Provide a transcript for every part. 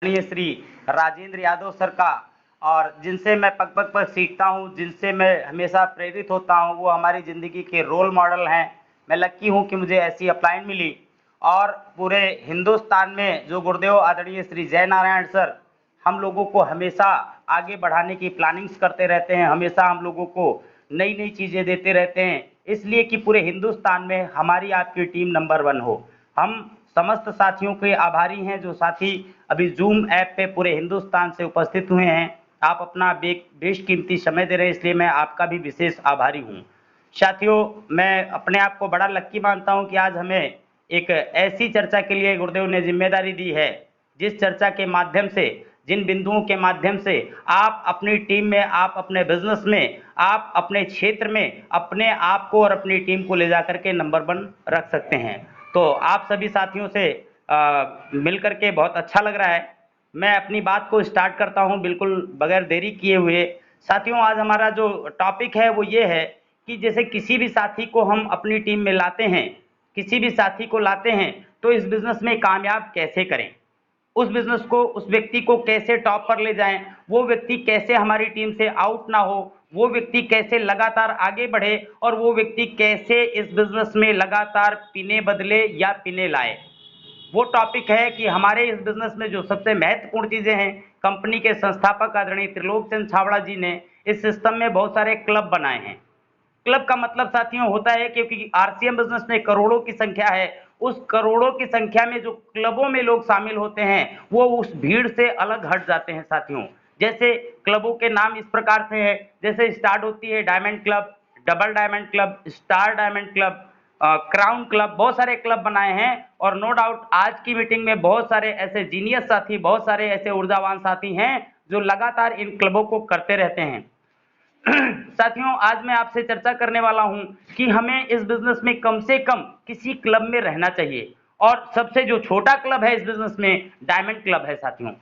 आदरणीय श्री राजेंद्र यादव सर का, और जिनसे मैं पग पग पर सीखता हूँ, जिनसे मैं हमेशा प्रेरित होता हूँ, वो हमारी ज़िंदगी के रोल मॉडल हैं। मैं लकी हूँ कि मुझे ऐसी अपलाइन मिली। और पूरे हिंदुस्तान में जो गुरुदेव आदरणीय श्री जय नारायण सर हम लोगों को हमेशा आगे बढ़ाने की प्लानिंग्स करते रहते हैं, हमेशा हम लोगों को नई नई चीज़ें देते रहते हैं, इसलिए कि पूरे हिंदुस्तान में हमारी आपकी टीम नंबर 1 हो। हम समस्त साथियों के आभारी हैं जो साथी अभी जूम ऐप पे पूरे हिंदुस्तान से उपस्थित हुए हैं। आप अपना बेशकीमती समय दे रहे हैं, इसलिए मैं आपका भी विशेष आभारी हूँ। साथियों, मैं अपने आप को बड़ा लक्की मानता हूँ कि आज हमें एक ऐसी चर्चा के लिए गुरुदेव ने जिम्मेदारी दी है, जिस चर्चा के माध्यम से, जिन बिंदुओं के माध्यम से आप अपनी टीम में, आप अपने बिजनेस में, आप अपने क्षेत्र में अपने आप को और अपनी टीम को ले जाकर के नंबर 1 रख सकते हैं। तो आप सभी साथियों से मिलकर के बहुत अच्छा लग रहा है। मैं अपनी बात को स्टार्ट करता हूं बिल्कुल बगैर देरी किए हुए। साथियों, आज हमारा जो टॉपिक है वो ये है कि जैसे किसी भी साथी को हम अपनी टीम में लाते हैं, किसी भी साथी को लाते हैं, तो इस बिजनेस में कामयाब कैसे करें, उस बिजनेस को, उस व्यक्ति को कैसे टॉप पर ले जाएं, वो व्यक्ति कैसे हमारी टीम से आउट ना हो, वो व्यक्ति कैसे लगातार आगे बढ़े, और वो व्यक्ति कैसे इस बिजनेस में लगातार पीने बदले या पीने लाए। वो टॉपिक है कि हमारे इस बिजनेस में जो सबसे महत्वपूर्ण चीजें हैं, कंपनी के संस्थापक आदरणीय त्रिलोक चंद छाबड़ा जी ने इस सिस्टम में बहुत सारे क्लब बनाए हैं। क्लब का मतलब साथियों होता है, क्योंकि आरसीएम बिजनेस में करोड़ों की संख्या है, उस करोड़ों की संख्या में जो क्लबों में लोग शामिल होते हैं वो उस भीड़ से अलग हट जाते हैं साथियों। जैसे क्लबों के नाम इस प्रकार से है, जैसे स्टार्ट होती है diamond club, double diamond club, star diamond club, crown club, बहुत सारे क्लब बनाए हैं। और नो डाउट आज की मीटिंग में बहुत सारे ऐसे जीनियस साथी, बहुत सारे ऐसे ऊर्जावान साथी हैं जो लगातार इन क्लबों को करते रहते हैं। साथियों, आज मैं आपसे चर्चा करने वाला हूं कि हमें इस बिजनेस में कम से कम किसी क्लब में रहना चाहिए, और सबसे जो छोटा क्लब है इस बिजनेस में डायमंड क्लब है साथियों।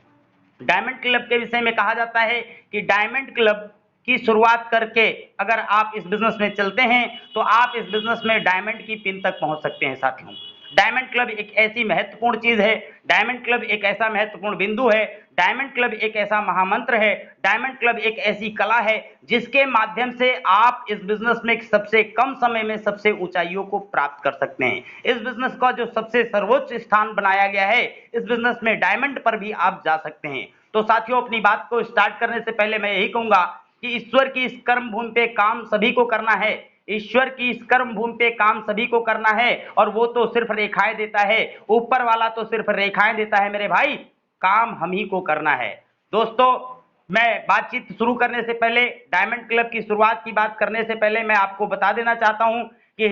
डायमंड क्लब के विषय में कहा जाता है कि डायमंड क्लब की शुरुआत करके अगर आप इस बिजनेस में चलते हैं तो आप इस बिजनेस में डायमंड की पिन तक पहुंच सकते हैं साथियों। डायमंड क्लब एक ऐसी महत्वपूर्ण चीज है, डायमंड क्लब एक ऐसा महत्वपूर्ण बिंदु है, डायमंड क्लब एक ऐसा महामंत्र है, डायमंड क्लब एक ऐसी कला है जिसके माध्यम से आप इस बिजनेस में सबसे कम समय में सबसे ऊंचाइयों को प्राप्त कर सकते हैं। इस बिजनेस का जो सबसे सर्वोच्च स्थान बनाया गया है, इस बिजनेस में डायमंड पर भी आप जा सकते हैं। तो साथियों, अपनी बात को स्टार्ट करने से पहले मैं यही कहूंगा कि ईश्वर की इस कर्म भूमि पे काम सभी को करना है, ईश्वर की इस कर्म भूमि पे काम सभी को करना है, और वो तो सिर्फ रेखाएं देता है, ऊपर वाला तो सिर्फ रेखाएं देता है मेरे भाई, काम हम ही को करना है। दोस्तों, मैं बातचीत शुरू करने से पहले, डायमंड क्लब की शुरुआत की बात करने से पहले मैं आपको बता देना चाहता हूं कि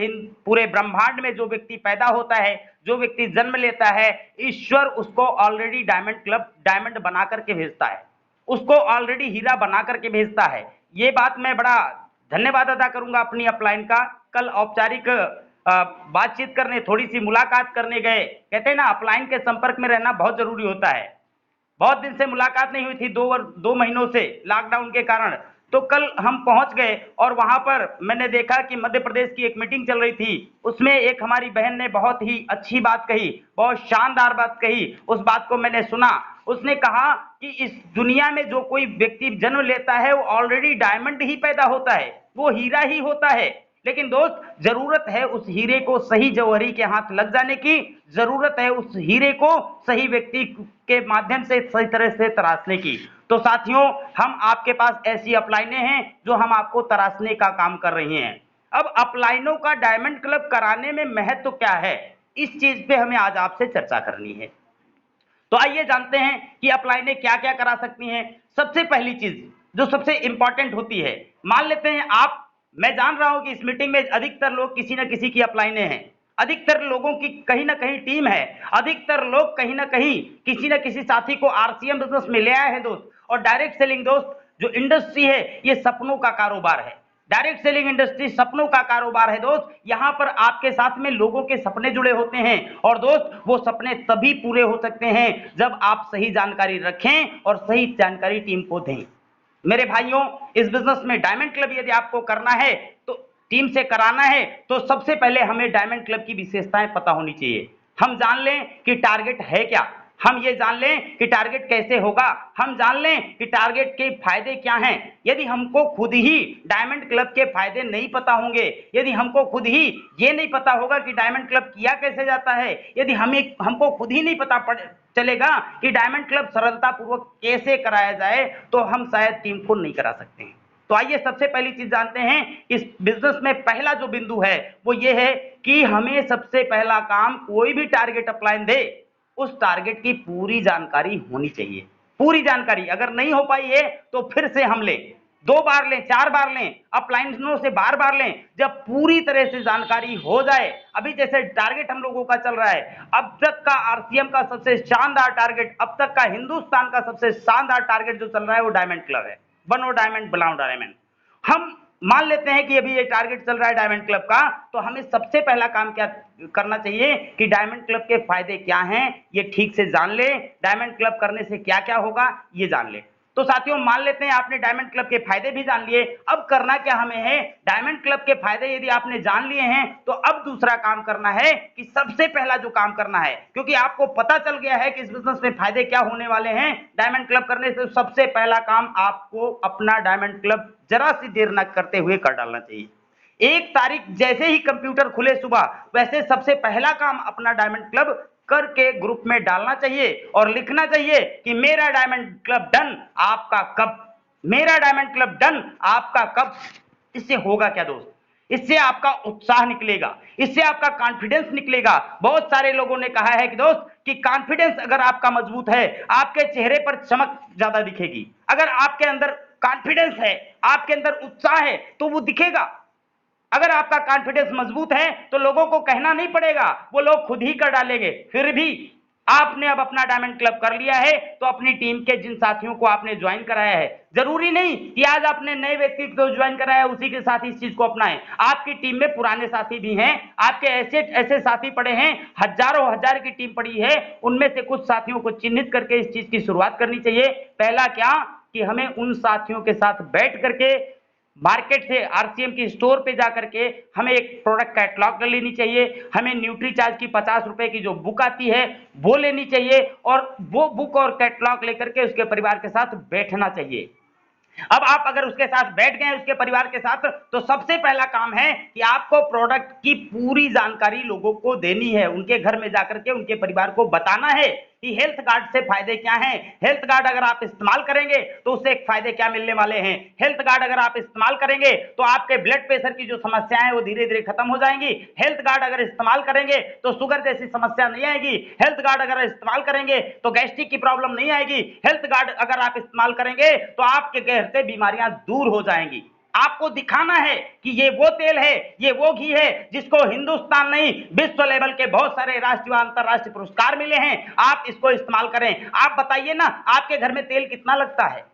पूरे ब्रह्मांड में जो व्यक्ति पैदा होता है, जो व्यक्ति जन्म लेता है, ईश्वर उसको ऑलरेडी डायमंड क्लब, डायमंड बना करके भेजता है, उसको ऑलरेडी हीरा बना करके भेजता है। ये बात मैं बड़ा धन्यवाद अदा करूंगा अपनी अपलाइन का। कल औपचारिक बातचीत करने, थोड़ी सी मुलाकात करने गए, कहते हैं ना अपलाइन के संपर्क में रहना बहुत जरूरी होता है। बहुत दिन से मुलाकात नहीं हुई थी, 2 महीनों से लॉकडाउन के कारण। तो कल हम पहुंच गए और वहां पर मैंने देखा कि मध्य प्रदेश की एक मीटिंग चल रही थी, उसमें एक हमारी बहन ने बहुत ही अच्छी बात कही, बहुत शानदार बात कही। उस बात को मैंने सुना। उसने कहा कि इस दुनिया में जो कोई व्यक्ति जन्म लेता है वो ऑलरेडी डायमंड ही पैदा होता है, वो हीरा ही होता है। लेकिन दोस्त, जरूरत है उस हीरे को सही जौहरी के हाथ लग जाने की, जरूरत है उस हीरे को सही व्यक्ति के माध्यम से सही तरह से तराशने की। तो साथियों, हम आपके पास ऐसी अपलाइनें हैं जो हम आपको तराशने का काम कर रही हैं। अब अपलाइनों का डायमंड क्लब कराने में महत्व क्या है, इस चीज पे हमें आज आपसे चर्चा करनी है। तो आइए जानते हैं कि अपलाइनें क्या क्या करा सकती हैं। सबसे पहली चीज जो सबसे इंपॉर्टेंट होती है, मान लेते हैं आप, मैं जान रहा हूं कि इस मीटिंग में अधिकतर लोग किसी न किसी की अपलाइनें हैं, अधिकतर लोगों की कहीं ना कहीं टीम है, अधिकतर लोग कहीं ना कहीं किसी न किसी साथी को आरसीएम बिजनेस में ले आए हैं दोस्त। और डायरेक्ट सेलिंग दोस्त जो इंडस्ट्री है, ये सपनों का कारोबार है। डायरेक्ट सेलिंग इंडस्ट्री सपनों का कारोबार है दोस्त। यहां पर आपके साथ में लोगों के सपने जुड़े होते हैं, और दोस्त वो सपने तभी पूरे हो सकते हैं जब आप सही जानकारी रखें और सही जानकारी टीम को दें। मेरे भाइयों, इस बिजनेस में डायमंड क्लब यदि आपको करना है, तो टीम से कराना है, तो सबसे पहले हमें डायमंड क्लब की विशेषताएं पता होनी चाहिए। हम जान लें कि टारगेट है क्या, हम ये जान लें कि टारगेट कैसे होगा, हम जान लें कि टारगेट के फायदे क्या हैं। यदि हमको खुद ही डायमंड क्लब के फायदे नहीं पता होंगे, यदि हमको खुद ही ये नहीं पता होगा कि डायमंड क्लब किया कैसे जाता है, यदि हमको खुद ही नहीं पता चलेगा कि डायमंड क्लब सरलतापूर्वक कैसे कराया जाए, तो हम शायद टीम को नहीं करा सकते हैं। तो आइए सबसे पहली चीज जानते हैं, इस बिजनेस में पहला जो बिंदु है वो ये है कि हमें सबसे पहला काम, कोई भी टारगेट अपलाइन दे, उस टारगेट की पूरी जानकारी होनी चाहिए। पूरी जानकारी अगर नहीं हो पाई है तो फिर से हम लें, 2 बार लें, 4 बार लें, अपलाइनों से बार बार लें, जब पूरी तरह से जानकारी हो जाए। अभी जैसे टारगेट हम लोगों का चल रहा है, अब तक का आरसीएम का सबसे शानदार टारगेट, अब तक का हिंदुस्तान का सबसे शानदार टारगेट जो चल रहा है वो डायमंड क्लब है। बनो डायमंड, बनाओ डायमंड। हम मान लेते हैं कि अभी ये टारगेट चल रहा है डायमंड क्लब का, तो हमें सबसे पहला काम क्या करना चाहिए कि डायमंड क्लब के फायदे क्या हैं ये ठीक से जान ले, डायमंड क्लब करने से क्या क्या होगा ये जान ले। तो साथियों मान लेते हैं आपने डायमंड क्लब के फायदे भी जान लिए, अब करना क्या हमें है, डायमंड क्लब के फायदे यदि आपने जान लिए हैं तो अब दूसरा काम करना है कि सबसे पहला जो काम करना है, क्योंकि आपको पता चल गया है कि इस बिजनेस में फायदे क्या होने वाले हैं डायमंड क्लब करने से, सबसे पहला काम आपको अपना डायमंड क्लब जरा सी देर न करते हुए कर डालना चाहिए। 1 तारीख जैसे ही कंप्यूटर खुले सुबह, वैसे सबसे पहला काम अपना डायमंड क्लब करके ग्रुप में डालना चाहिए और लिखना चाहिए कि मेरा डायमंड क्लब डन, आपका कब, मेरा डायमंड क्लब डन, आपका कब। इससे होगा क्या दोस्त, इससे आपका उत्साह निकलेगा, इससे आपका कॉन्फिडेंस निकलेगा। बहुत सारे लोगों ने कहा है कि दोस्त कि कॉन्फिडेंस अगर आपका मजबूत है, आपके चेहरे पर चमक ज्यादा दिखेगी। अगर आपके अंदर कॉन्फिडेंस है, आपके अंदर उत्साह है, तो वो दिखेगा। अगर आपका कॉन्फिडेंस मजबूत है तो लोगों को कहना नहीं पड़ेगा, वो लोग खुद ही कर डालेंगे। फिर भी आपने अब अपना डायमंड क्लब कर लिया है तो अपनी टीम के जिन साथियों को आपने ज्वाइन कराया है, जरूरी नहीं कि आज आपने नए व्यक्ति को ज्वाइन कराया उसी के साथ इस चीज को अपनाएं। आपकी टीम में पुराने साथी भी हैं, आपके ऐसे ऐसे साथी पड़े हैं, हजारों हजार की टीम पड़ी है, उनमें से कुछ साथियों को चिन्हित करके इस चीज की शुरुआत करनी चाहिए। पहला क्या कि हमें उन साथियों के साथ बैठ करके मार्केट से आरसीएम की स्टोर पे जाकर के हमें एक प्रोडक्ट कैटलॉग कर लेनी चाहिए, हमें न्यूट्री चार्ज की 50 रुपए की जो बुक आती है वो लेनी चाहिए और वो बुक और कैटलॉग लेकर के उसके परिवार के साथ बैठना चाहिए। अब आप अगर उसके साथ बैठ गए उसके परिवार के साथ, तो सबसे पहला काम है कि आपको प्रोडक्ट की पूरी जानकारी लोगों को देनी है, उनके घर में जाकर के उनके परिवार को बताना है कि हेल्थ कार्ड से फायदे क्या हैं, हेल्थ कार्ड अगर आप इस्तेमाल करेंगे तो उससे एक फायदे क्या मिलने वाले हैं, हेल्थ कार्ड अगर आप इस्तेमाल करेंगे तो आपके ब्लड प्रेशर की जो समस्याएं हैं वो धीरे धीरे खत्म हो जाएंगी, हेल्थ कार्ड अगर इस्तेमाल करेंगे तो शुगर जैसी समस्या नहीं आएगी, हेल्थ कार्ड अगर इस्तेमाल करेंगे तो गैस्ट्रिक की प्रॉब्लम नहीं आएगी, हेल्थ कार्ड अगर आप इस्तेमाल करेंगे तो आपके घर से बीमारियां दूर हो जाएंगी। आपको दिखाना है कि ये वो तेल है, ये वो घी है जिसको हिंदुस्तान नहीं विश्व लेवल के बहुत सारे राष्ट्रीय और अंतरराष्ट्रीय पुरस्कार मिले हैं। आप इसको इस्तेमाल करें। आप बताइए ना आपके घर में तेल कितना लगता है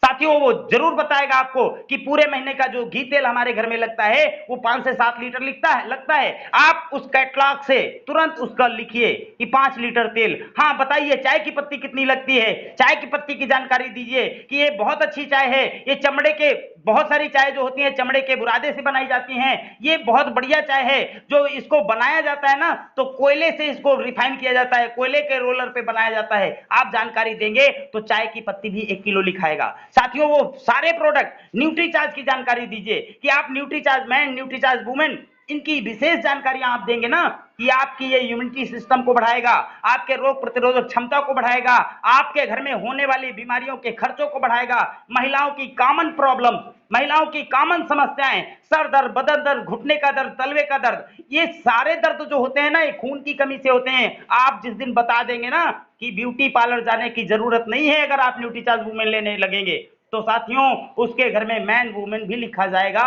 साथियों, वो जरूर बताएगा आपको कि पूरे महीने का जो घी तेल हमारे घर में लगता है वो 5 से 7 लीटर लगता है। आप उस कैटलॉग से तुरंत उसका लिखिए कि 5 लीटर तेल। हाँ बताइए चाय की पत्ती कितनी लगती है, चाय की पत्ती की जानकारी दीजिए कि ये बहुत अच्छी चाय है, ये चमड़े के बहुत सारी चाय जो होती है चमड़े के बुरादे से बनाई जाती हैं, ये बहुत बढ़िया चाय है। जो इसको बनाया जाता है ना तो कोयले से इसको रिफाइन किया जाता है, कोयले के रोलर पे बनाया जाता है। आप जानकारी देंगे तो चाय की पत्ती भी 1 किलो लिखाएगा। साथियों वो सारे प्रोडक्ट न्यूट्री चार्ज की जानकारी दीजिए कि आप nutri charge man, nutri charge women, इनकी विशेष जानकारियां आप देंगे ना कि आपकी ये इम्यूनिटी सिस्टम को बढ़ाएगा, आपके रोग प्रतिरोधक क्षमता को बढ़ाएगा, आपके घर में होने वाली बीमारियों के खर्चों को बढ़ाएगा। महिलाओं की कॉमन प्रॉब्लम, महिलाओं की कॉमन समस्याएं, सर दर्द, बदन दर्द, घुटने का दर्द, तलवे का दर्द, ये सारे दर्द जो होते हैं ना ये खून की कमी से होते हैं। आप जिस दिन बता देंगे ना कि ब्यूटी पार्लर जाने की जरूरत नहीं है अगर आप न्यूट्री चार्ज वुमेन लेने लगेंगे, तो साथियों उसके घर में मैन वुमेन भी लिखा जाएगा।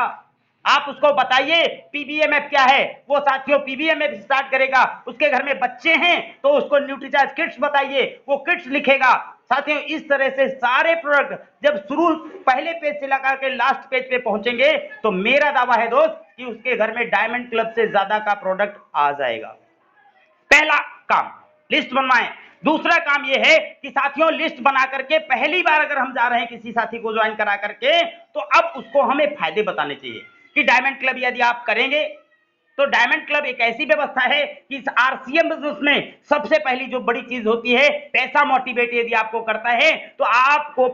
आप उसको बताइए पीबीएमएफ क्या है, वो साथियों पीबीएमएफ स्टार्ट करेगा। उसके घर में बच्चे हैं तो उसको न्यूट्रीचार्ज किट्स बताइए, वो किट्स लिखेगा। साथियों इस तरह से सारे प्रोडक्ट जब शुरू पहले पेज से लगा के लास्ट पेज पे पहुंचेंगे तो मेरा दावा है दोस्त कि उसके घर में डायमंड क्लब से ज्यादा का प्रोडक्ट आ जाएगा। पहला काम लिस्ट बनवाएं। दूसरा काम यह है कि साथियों लिस्ट बना करके पहली बार अगर हम जा रहे हैं किसी साथी को ज्वाइन करा करके तो अब उसको हमें फायदे बताने चाहिए कि डायमंड क्लब यदि आप करेंगे तो डायमंड क्लब एक ऐसी व्यवस्था है कि इस आरसीएम बिजनेस में सबसे पहली जो बड़ी चीज होती है, पैसा मोटिवेट यदि आपको करता है तो आपको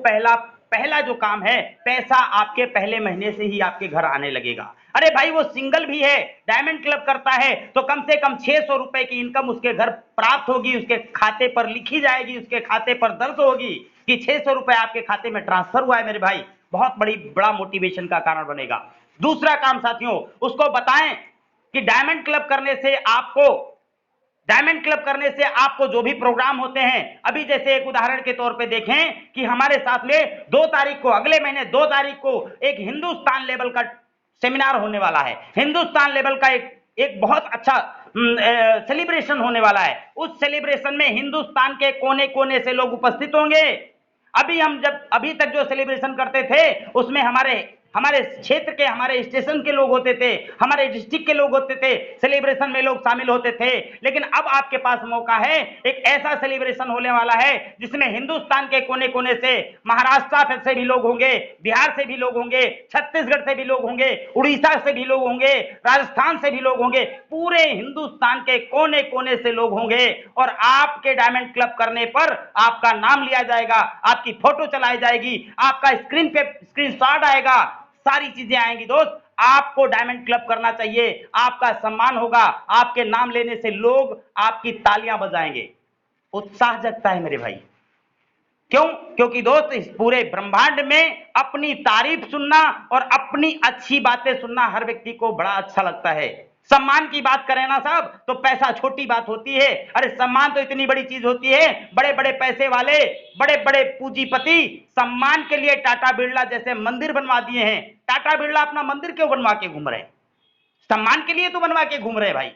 पहला जो काम है, पैसा आपके पहले महीने से ही आपके घर आने लगेगा। अरे भाई वो सिंगल भी है, डायमंड क्लब करता है तो कम से कम 600 रुपए की इनकम उसके घर प्राप्त होगी, उसके खाते पर लिखी जाएगी, उसके खाते पर दर्ज होगी कि 600 रुपए आपके खाते में ट्रांसफर हुआ है मेरे भाई। बहुत बड़ा मोटिवेशन का कारण बनेगा। दूसरा काम साथियों, उसको बताएं कि डायमंड क्लब करने से आपको जो भी प्रोग्राम होते हैं, अभी जैसे एक उदाहरण के तौर पे देखें कि हमारे साथ में 2 तारीख को, अगले महीने 2 तारीख को एक हिंदुस्तान लेवल का सेमिनार होने वाला है। हिंदुस्तान लेवल का एक बहुत अच्छा सेलिब्रेशन होने वाला है। उस सेलिब्रेशन में हिंदुस्तान के कोने कोने से लोग उपस्थित होंगे। अभी तक जो सेलिब्रेशन करते थे उसमें हमारे क्षेत्र के, हमारे स्टेशन के लोग होते थे, हमारे डिस्ट्रिक्ट के लोग होते थे, सेलिब्रेशन में लोग शामिल होते थे। लेकिन अब आपके पास मौका है, एक ऐसा सेलिब्रेशन होने वाला है जिसमें हिंदुस्तान के कोने कोने से, महाराष्ट्र से भी लोग होंगे, बिहार से भी लोग होंगे, छत्तीसगढ़ से भी लोग होंगे, उड़ीसा से भी लोग होंगे, राजस्थान से भी लोग होंगे, पूरे हिंदुस्तान के कोने कोने से लोग होंगे। और आपके डायमंड क्लब करने पर आपका नाम लिया जाएगा, आपकी फोटो चलाई जाएगी, आपका स्क्रीनशॉट आएगा, सारी चीजें आएंगी। दोस्त, आपको डायमंड क्लब करना चाहिए, आपका सम्मान होगा, आपके नाम लेने से लोग आपकी तालियां बजाएंगे। उत्साह जगता है मेरे भाई। क्यों? क्योंकि दोस्त, इस पूरे ब्रह्मांड में अपनी तारीफ सुनना और अपनी अच्छी बातें सुनना हर व्यक्ति को बड़ा अच्छा लगता है। सम्मान की बात करें ना साहब, तो पैसा छोटी बात होती है। अरे सम्मान तो इतनी बड़ी चीज होती है, बड़े बड़े पैसे वाले, बड़े बड़े पूंजीपति सम्मान के लिए टाटा बिरला जैसे मंदिर बनवा दिए हैं। टाटा बिरला अपना मंदिर क्यों बनवा के घूम रहे हैं? सम्मान के लिए तो बनवा के घूम रहे हैं भाई।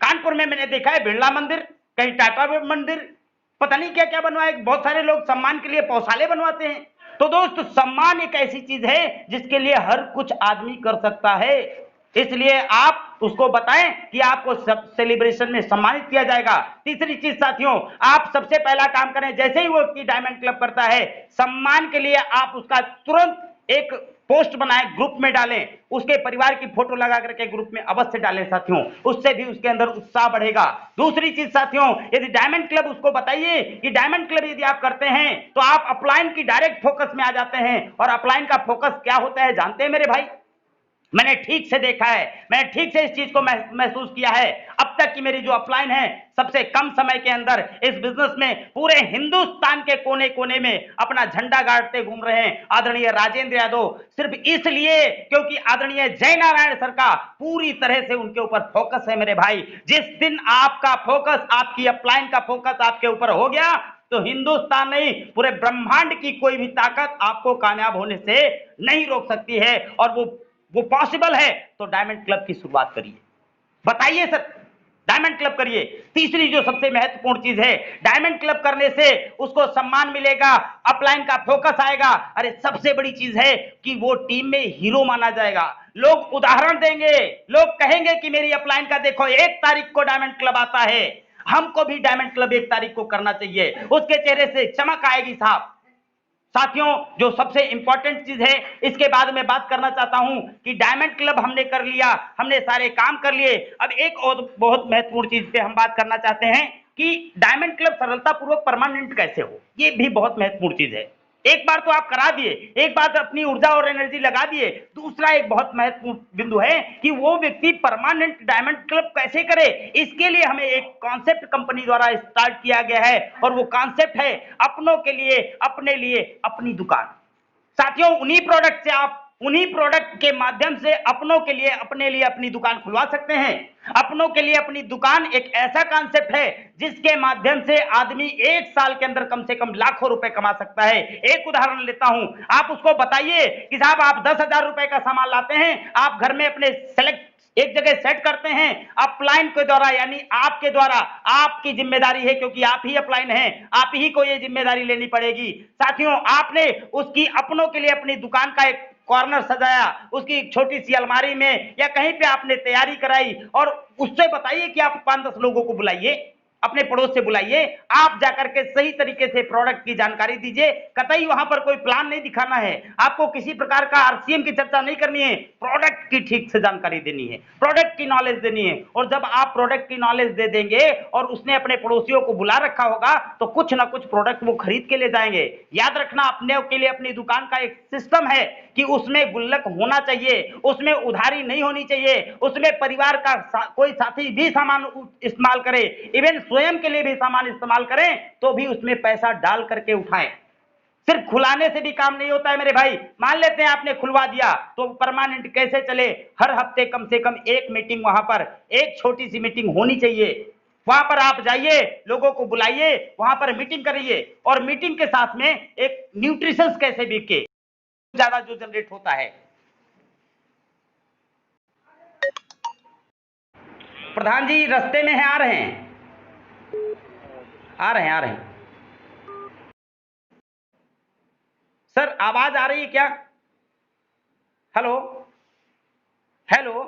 कानपुर में मैंने देखा है बिरला मंदिर, कहीं टाटा मंदिर, पता नहीं क्या क्या बनवाए। बहुत सारे लोग सम्मान के लिए पौसाले बनवाते हैं। तो दोस्त, सम्मान एक ऐसी चीज है जिसके लिए हर कुछ आदमी कर सकता है। इसलिए आप उसको बताएं कि आपको सब सेलिब्रेशन में सम्मानित किया जाएगा। तीसरी चीज साथियों, आप सबसे पहला काम करें, जैसे ही वो डायमंड क्लब करता है, सम्मान के लिए आप उसका तुरंत एक पोस्ट बनाएं, ग्रुप में डालें, उसके परिवार की फोटो लगा करके ग्रुप में अवश्य डालें साथियों, उससे भी उसके अंदर उत्साह बढ़ेगा। दूसरी चीज साथियों, यदि डायमंड क्लब, उसको बताइए कि डायमंड क्लब यदि आप करते हैं तो आप अपलाइन की डायरेक्ट फोकस में आ जाते हैं। और अपलाइन का फोकस क्या होता है जानते हैं मेरे भाई? मैंने ठीक से देखा है, मैंने ठीक से इस चीज को महसूस किया है। अब तक की मेरी जो अपलाइन है, सबसे कम समय के अंदर इस बिजनेस में पूरे हिंदुस्तान के कोने कोने में अपना झंडा गाड़ते घूम रहे हैं आदरणीय राजेंद्र यादव। सिर्फ इसलिए क्योंकि आदरणीय जयनारायण सर का पूरी तरह से उनके ऊपर फोकस है मेरे भाई। जिस दिन आपका फोकस, आपकी अपलाइन का फोकस आपके ऊपर हो गया, तो हिंदुस्तान नहीं, पूरे ब्रह्मांड की कोई भी ताकत आपको कामयाब होने से नहीं रोक सकती है। और वो पॉसिबल है तो डायमंड क्लब की शुरुआत करिए। बताइए सर, डायमंड क्लब करिए। तीसरी जो सबसे महत्वपूर्ण चीज है, डायमंड क्लब करने से उसको सम्मान मिलेगा, अपलाइन का फोकस आएगा। अरे सबसे बड़ी चीज है कि वो टीम में हीरो माना जाएगा। लोग उदाहरण देंगे, लोग कहेंगे कि मेरी अपलाइन का देखो 1 तारीख को डायमंड क्लब आता है, हमको भी डायमंड क्लब 1 तारीख को करना चाहिए। उसके चेहरे से चमक आएगी साहब। साथियों, जो सबसे इंपॉर्टेंट चीज है, इसके बाद में बात करना चाहता हूं कि डायमंड क्लब हमने कर लिया, हमने सारे काम कर लिए। अब एक और बहुत महत्वपूर्ण चीज पे हम बात करना चाहते हैं कि डायमंड क्लब सरलता पूर्वक परमानेंट कैसे हो। ये भी बहुत महत्वपूर्ण चीज है। एक बार तो आप करा दिए, एक बार तो अपनी ऊर्जा और एनर्जी लगा दिए। दूसरा एक बहुत महत्वपूर्ण बिंदु है कि वो व्यक्ति परमानेंट डायमंड क्लब कैसे करे। इसके लिए हमें एक कॉन्सेप्ट कंपनी द्वारा स्टार्ट किया गया है, और वो कॉन्सेप्ट है अपनों के लिए, अपने लिए अपनी दुकान। साथियों, उन्हीं प्रोडक्ट के माध्यम से अपनों के लिए, अपने लिए अपनी दुकान खुलवा सकते हैं। अपनों के लिए अपनी दुकान एक ऐसा कॉन्सेप्ट है जिसके माध्यम से आदमी 1 साल के अंदर कम से कम लाखों रुपए कमा सकता है। एक उदाहरण लेता हूं, आप उसको बताइए कि साहब आप 10,000 रुपए का सामान लाते हैं, आप घर में अपने एक जगह सेट करते हैं, अपलाइन के द्वारा, यानी आपके द्वारा, आपकी जिम्मेदारी है, क्योंकि आप ही अपलाइन हैं, आप ही को ये जिम्मेदारी लेनी पड़ेगी। साथियों, आपने उसकी अपनों के लिए अपनी दुकान का एक कॉर्नर सजाया, उसकी एक छोटी सी अलमारी में या कहीं पे आपने तैयारी कराई, और उससे बताइए कि आप 5-10 लोगों को बुलाइए। अपने पड़ोस से बुलाइए, आप जाकर के सही तरीके से प्रोडक्ट की जानकारी दीजिए। कतई वहां पर कोई प्लान नहीं दिखाना है, आपको किसी प्रकार का आरसीएम की चर्चा नहीं करनी है, प्रोडक्ट की ठीक से जानकारी देनी है, प्रोडक्ट की नॉलेज देनी है। और जब आप प्रोडक्ट की नॉलेज दे देंगे और उसने अपने पड़ोसियों को बुला रखा होगा तो कुछ ना कुछ प्रोडक्ट वो खरीद के ले जाएंगे। याद रखना, अपने के लिए अपनी दुकान का एक सिस्टम है कि उसमें गुल्लक होना चाहिए, उसमें उधारी नहीं होनी चाहिए, उसमें परिवार का कोई साथी भी सामान इस्तेमाल करे, इवन स्वयं के लिए भी सामान इस्तेमाल करें तो भी उसमें पैसा डाल करके उठाएं। सिर्फ खुलाने से भी काम नहीं होता है मेरे भाई। मान लेते हैं आपने खुलवा दिया तो परमानेंट कैसे चले? हर हफ्ते कम से कम एक मीटिंग, वहां पर एक छोटी सी मीटिंग होनी चाहिए। वहां पर आप जाइए, लोगों को बुलाइए, वहां पर मीटिंग करिए और मीटिंग के साथ में एक न्यूट्रिशन कैसे बिके, ज्यादा जो जनरेट होता है। प्रधान जी रास्ते में है, आ रहे हैं, आ रहे हैं, आ रहे हैं। सर आवाज आ रही है क्या? Hello, hello.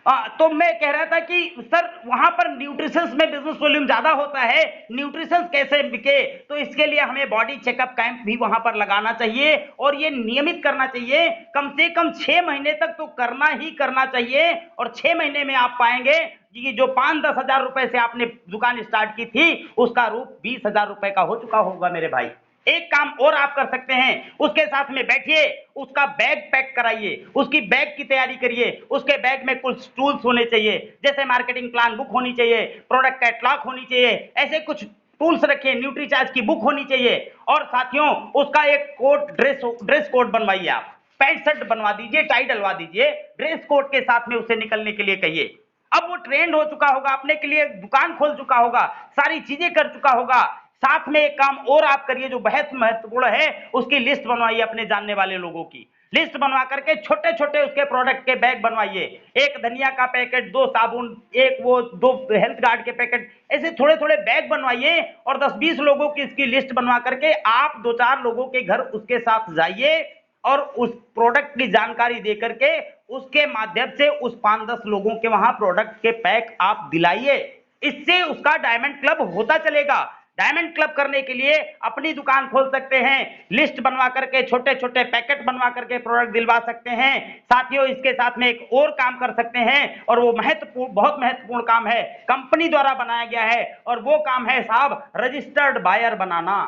हाँ, तो मैं कह रहा था कि सर वहां पर न्यूट्रिशंस में बिजनेस वॉल्यूम ज्यादा होता है, न्यूट्रिशंस कैसे बिके? तो इसके लिए हमें बॉडी चेकअप कैंप भी वहां पर लगाना चाहिए और ये नियमित करना चाहिए, कम से कम 6 महीने तक तो करना ही करना चाहिए। और 6 महीने में आप पाएंगे कि जो 5-10 हजार रुपए से आपने दुकान स्टार्ट की थी उसका रूप 20,000 रुपए का हो चुका होगा मेरे भाई। एक काम और आप कर सकते हैं, उसके साथ में बैठिए, उसका बैग पैक कराइए, उसकी बैग की तैयारी करिए। उसके बैग में कुछ टूल्स होने चाहिए, जैसे मार्केटिंग प्लान बुक होनी चाहिए, प्रोडक्ट कैटलॉग होनी चाहिए, ऐसे कुछ टूल्स रखिए, न्यूट्रीचार्ज की बुक होनी चाहिए। और साथियों उसका एक कोड, ड्रेस कोड बनवाइए, आप पैंट शर्ट बनवा दीजिए, टाई डलवा दीजिए, ड्रेस कोड के साथ में उसे निकलने के लिए कहिए। अब वो ट्रेंड हो चुका होगा, अपने के लिए दुकान खोल चुका होगा, सारी चीजें कर चुका होगा। साथ में एक काम और आप करिए जो बेहद महत्वपूर्ण है, उसकी लिस्ट बनवाइए, अपने जानने वाले लोगों की लिस्ट बनवा करके छोटे छोटे उसके प्रोडक्ट के बैग बनवाइए। एक धनिया का पैकेट, 2 साबुन, एक वो 2 हेल्थ गार्ड के पैकेट, ऐसे थोड़े थोड़े बैग बनवाइए और 10-20 लोगों की इसकी लिस्ट बनवा करके आप 2-4 लोगों के घर उसके साथ जाइए और उस प्रोडक्ट की जानकारी दे करके उसके माध्यम से उस 5-10 लोगों के वहां प्रोडक्ट के पैक आप दिलाइए। इससे उसका डायमंड क्लब होता चलेगा। डायमंड क्लब करने के लिए अपनी दुकान खोल सकते हैं, लिस्ट बनवा करके छोटे छोटे पैकेट बनवा करके प्रोडक्ट दिलवा सकते हैं। साथियों इसके साथ में एक और काम कर सकते हैं और वो महत्वपूर्ण, बहुत महत्वपूर्ण काम है, कंपनी द्वारा बनाया गया है और वो काम है साहब रजिस्टर्ड बायर बनाना।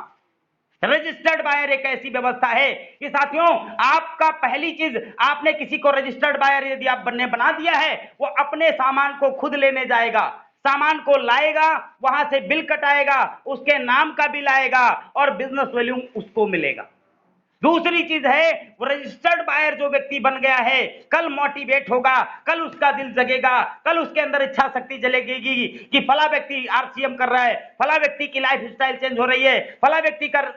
रजिस्टर्ड बायर एक ऐसी व्यवस्था है कि साथियों आपका पहली चीज, आपने किसी को रजिस्टर्ड बायर यदि आप बना दिया है, वो अपने सामान को खुद लेने जाएगा, सामान को लाएगा, वहां से बिल कटाएगा, उसके नाम का बिल आएगा और बिजनेस वैल्यू उसको मिलेगा। दूसरी चीज है, वो रजिस्टर्ड बायर जो व्यक्ति बन गया है कल मोटिवेट होगा, कल उसका दिल जगेगा, कल उसके अंदर इच्छा शक्ति जलेगी कि फला व्यक्ति आरसीएम कर रहा है, फला व्यक्ति की लाइफ स्टाइल चेंज हो रही है, फला व्यक्ति का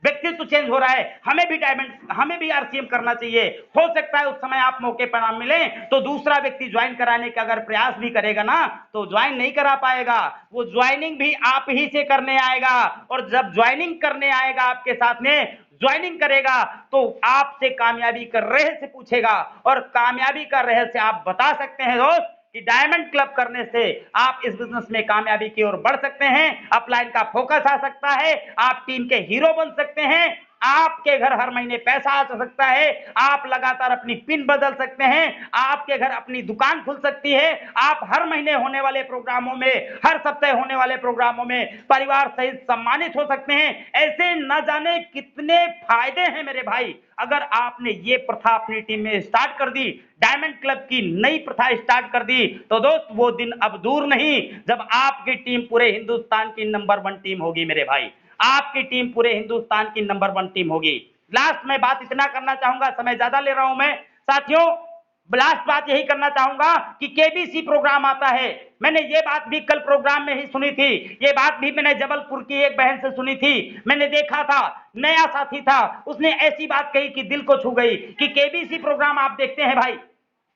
व्यक्तित्व चेंज हो रहा है, हमें भी आरसीएम करना चाहिए। हो सकता है उस समय आप मौके पर ना मिले तो दूसरा व्यक्ति ज्वाइन कराने का अगर प्रयास भी करेगा ना तो ज्वाइन नहीं करा पाएगा, वो ज्वाइनिंग भी आप ही से करने आएगा। और जब ज्वाइनिंग करने आएगा आपके साथ में, ज्वाइनिंग करेगा तो आपसे कामयाबी का रहस्य पूछेगा और कामयाबी का रहस्य आप बता सकते हैं दोस्त कि डायमंड क्लब करने से आप इस बिजनेस में कामयाबी की ओर बढ़ सकते हैं, अपलाइन का फोकस आ सकता है, आप टीम के हीरो बन सकते हैं, आपके घर हर महीने पैसा आ सकता है, आप लगातार अपनी पिन बदल सकते हैं, आपके घर अपनी दुकान खुल सकती है, आप हर महीने होने वाले प्रोग्रामों में, हर सप्ताह होने वाले प्रोग्रामों में परिवार सहित सम्मानित हो सकते हैं। ऐसे न जाने कितने फायदे हैं मेरे भाई अगर आपने ये प्रथा अपनी टीम में स्टार्ट कर दी, डायमंड क्लब की नई प्रथा स्टार्ट कर दी, तो दोस्त वो दिन अब दूर नहीं जब आपकी टीम पूरे हिंदुस्तान की नंबर 1 टीम होगी मेरे भाई, आपकी टीम पूरे हिंदुस्तान की नंबर 1 टीम होगी। लास्ट में बात इतना करना चाहूंगा, समय ज्यादा ले रहा हूं मैं साथियों, लास्ट बात यही करना चाहूंगा कि केबीसी प्रोग्राम आता है। मैंने ये बात भी कल प्रोग्राम में ही सुनी थी, ये बात भी मैंने जबलपुर की एक बहन से सुनी थी, मैंने देखा था, नया साथी था, उसने ऐसी बात कही कि दिल को छू गई कि केबीसी प्रोग्राम आप देखते हैं भाई,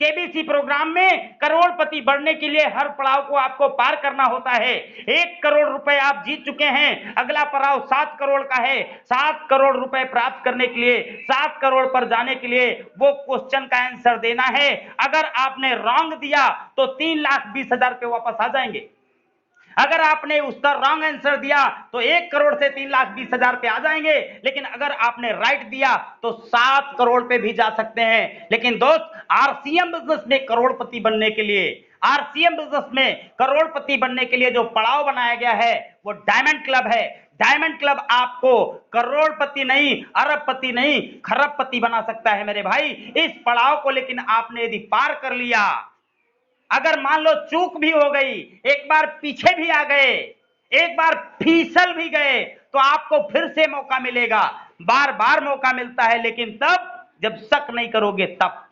केबीसी प्रोग्राम में करोड़पति बढ़ने के लिए हर पड़ाव को आपको पार करना होता है। 1 करोड़ रुपए आप जीत चुके हैं, अगला पड़ाव 7 करोड़ का है। 7 करोड़ रुपए प्राप्त करने के लिए, 7 करोड़ पर जाने के लिए वो क्वेश्चन का आंसर देना है। अगर आपने रॉन्ग दिया तो 3,20,000 रुपए वापस आ जाएंगे। अगर आपने उसका रॉन्ग आंसर दिया तो 1 करोड़ से 3,20,000 पे आ जाएंगे, लेकिन अगर आपने राइट दिया तो 7 करोड़ पे भी जा सकते हैं। लेकिन दोस्त, आरसीएम बिजनेस में करोड़पति बनने के लिए, आरसीएम बिजनेस में करोड़पति बनने के लिए जो पड़ाव बनाया गया है वो डायमंड क्लब है। डायमंड क्लब आपको करोड़पति नहीं, अरबपति नहीं, खरबपति बना सकता है मेरे भाई। इस पड़ाव को लेकिन आपने यदि पार कर लिया, अगर मान लो चूक भी हो गई, एक बार पीछे भी आ गए, एक बार फिसल भी गए, तो आपको फिर से मौका मिलेगा। बार बार मौका मिलता है, लेकिन तब जब शक नहीं करोगे तब।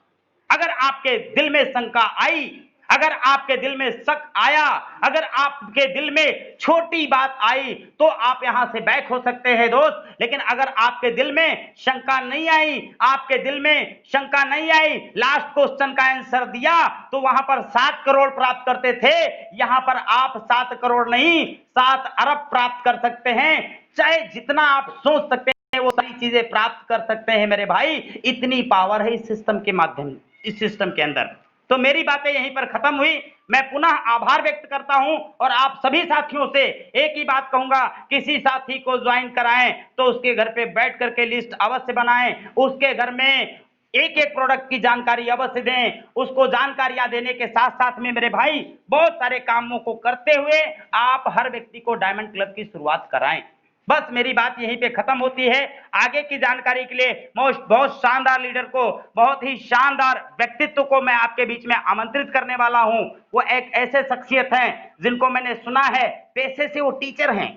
अगर आपके दिल में शंका आई, अगर आपके दिल में शक आया, अगर आपके दिल में छोटी बात आई, तो आप यहां से बैक हो सकते हैं दोस्त। लेकिन अगर आपके दिल में शंका नहीं आई, आपके दिल में शंका नहीं आई, लास्ट क्वेश्चन का आंसर दिया, तो वहां पर 7 करोड़ प्राप्त करते थे, यहां पर आप 7 करोड़ नहीं 7 अरब प्राप्त कर सकते हैं। चाहे जितना आप सोच सकते हैं वो सारी चीजें प्राप्त कर सकते हैं मेरे भाई। इतनी पावर है इस सिस्टम के माध्यम, इस सिस्टम के अंदर। तो मेरी बातें यहीं पर खत्म हुई। मैं पुनः आभार व्यक्त करता हूं और आप सभी साथियों से एक ही बात कहूंगा, किसी साथी को ज्वाइन कराएं तो उसके घर पे बैठ करके लिस्ट अवश्य बनाएं, उसके घर में एक एक प्रोडक्ट की जानकारी अवश्य दें। उसको जानकारियां देने के साथ साथ में मेरे भाई बहुत सारे कामों को करते हुए आप हर व्यक्ति को डायमंड क्लब की शुरुआत कराएं। बस मेरी बात यहीं पे खत्म होती है। आगे की जानकारी के लिए बहुत शानदार लीडर को, बहुत ही शानदार व्यक्तित्व को मैं आपके बीच में आमंत्रित करने वाला हूं। वो एक ऐसे शख्सियत हैं जिनको मैंने सुना है पेशे से वो टीचर हैं।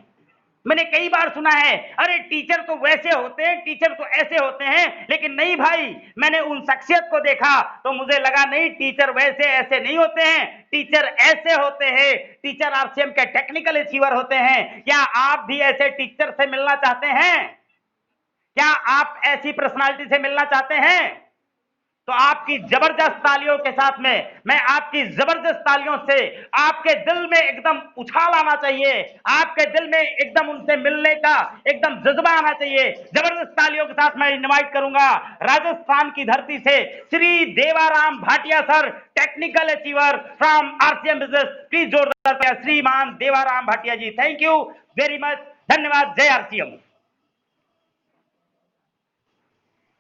मैंने कई बार सुना है, अरे टीचर तो वैसे होते हैं, टीचर तो ऐसे होते हैं, लेकिन नहीं भाई, मैंने उन शख्सियत को देखा तो मुझे लगा नहीं, टीचर वैसे ऐसे नहीं होते हैं, टीचर ऐसे होते हैं। टीचर आरसीएम के टेक्निकल अचीवर होते हैं। क्या आप भी ऐसे टीचर से मिलना चाहते हैं? क्या आप ऐसी पर्सनालिटी से मिलना चाहते हैं? तो आपकी जबरदस्त तालियों के साथ में, मैं आपकी जबरदस्त तालियों से आपके दिल में एकदम उछाल आना चाहिए, आपके दिल में एकदम उनसे मिलने का एकदम जज्बा आना चाहिए। जबरदस्त तालियों के साथ मैं इनवाइट करूंगा राजस्थान की धरती से Shri Devaram Bhatia sir, technical achiever from RCM business. Please जोरदार श्रीमान देवाराम भाटिया जी। थैंक यू वेरी मच, धन्यवाद। जय आरसीएम।